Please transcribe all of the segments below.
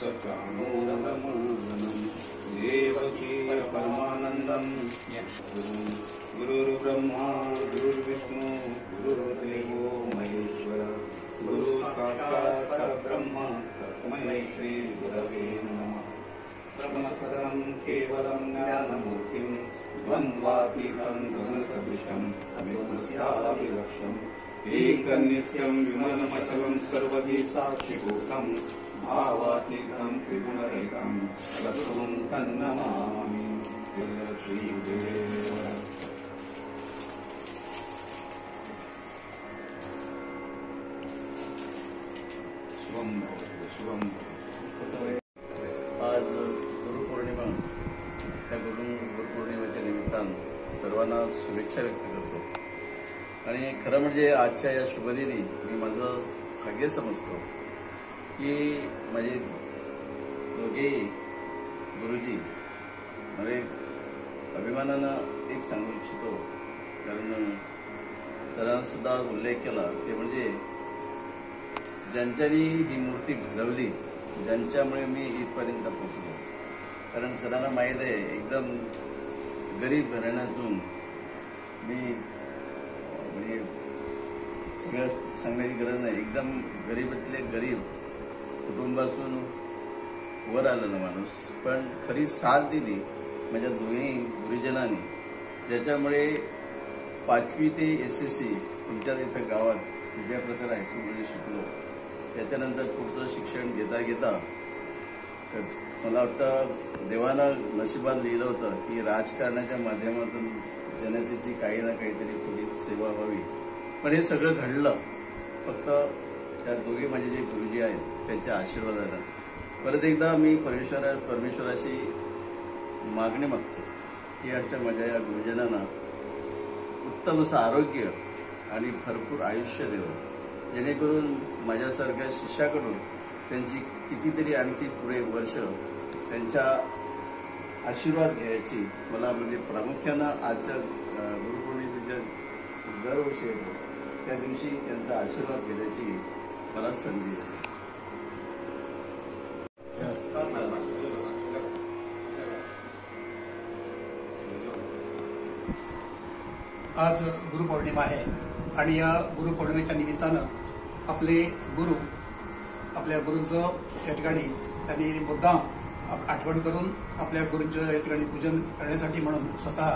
सचानोरमणम् देवकी परमानन्दम् गुरुर्ब्रह्मा गुरुर्विष्णु गुरुर्देवो महेश्वर गुरु साक्षात् परब्रह्म तस्मै श्री गुरवे नमः। ब्रह्मसदं केवलं ज्ञानमूर्तिं द्वन्द्वातीतं गगनसदृशं तमेवस्यापि लक्ष्यम् एकनित्यं विमलमचलं सर्वधी साक्षिभूतं भावातीतं त्रिगुणरहितं सद्गुरुं तन्नमामि। श्रीगुरुदेव शिवं भवतु शिवं भवतु। आज गुरुपौर्णिमा, त्या गुरुपौर्णिमेच्या निमित्तानं सर्वांना शुभेच्छा व्यक्त करतो। आणि खरं म्हणजे आजच्या या शुभदिनी मी माझं भाग्य समजतो की माझे दोघेही गुरुजी म्हणजे अभिमानानं एक सांगू इच्छितो, कारण सरांना सुद्धा उल्लेख केला ते म्हणजे ज्यांच्यानी ही मूर्ती घडवली, ज्यांच्यामुळे मी इथपर्यंत पोहोचलो। कारण सरांना माहीत आहे एकदम गरीब घराण्यातून मी म्हणजे सगळं सांगण्याची गरज नाही, एकदम गरीबातले गरीब कुटुंबातून वर आलेला माणूस, पण खरी साथ दिली माझ्या दोन्ही गुरुजनांनी, ज्याच्यामुळे 5वी ते SSC तुमच्या इथं गावात विद्याप्रसार हायस्कूलमध्ये शिकलो। त्याच्यानंतर पुढचं शिक्षण घेता घेता मला वाटतं देवानं नशिबात लिहिलं होतं की राजकारणाच्या माध्यमातून जनतेची काही ना काहीतरी थोडी सेवा व्हावी, पण हे सगळं घडलं फक्त त्या दोघे माझे जे गुरुजी आहेत त्यांच्या आशीर्वादानं। परत एकदा मी परमेश्वराशी मागणी मागतो की अशा माझ्या या गुरुजनांना उत्तम असं आरोग्य आणि भरपूर आयुष्य देवं, जेणेकरून माझ्यासारख्या शिष्याकडून त्यांची कितीतरी आणखी पुढे वर्ष त्यांच्या आशीर्वाद घ्यायची मला म्हणजे प्रामुख्यानं आजच्या गुरुपौर्णिमेच्या दरवर्षी येतो त्या दिवशी त्यांचा आशीर्वाद घेण्याची मला संधी आहे। आज गुरुपौर्णिमा आहे आणि या गुरुपौर्णिमेच्या निमित्तानं आपले गुरु, आपल्या गुरूंचं या ठिकाणी त्यांनी मुद्दाम आठवण करून आपल्या गुरूंचं या ठिकाणी पूजन करण्यासाठी म्हणून स्वतः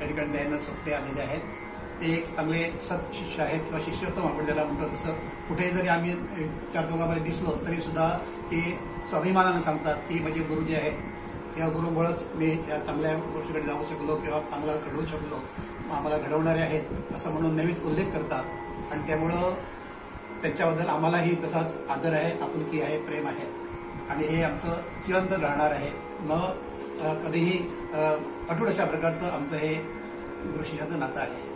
या ठिकाणी द्यायला सोपे आलेले आहेत। ते चांगले सत्शिष्य आहेत किंवा शिष्योत्तम आपण त्याला म्हणतो तसं। कुठेही जरी आम्ही चार चौघामध्ये दिसलो तरी सुद्धा ते स्वाभिमानानं सांगतात की माझे गुरु जे आहेत या गुरुमुळेच मी या चांगल्या गोष्टीकडे जाऊ शकलो किंवा चांगला घडवू शकलो, आम्हाला घडवणारे आहेत असं म्हणून नेहमीच उल्लेख करतात। आणि त्यामुळं त्यांच्याबद्दल आम्हालाही तसाच आदर आहे, आपुलकी आहे, प्रेम आहे आणि हे आमचं जिवंत राहणार आहे। न कधीही अटूट अशा प्रकारचं आमचं हे गुरुशिष्याचं नातं आहे।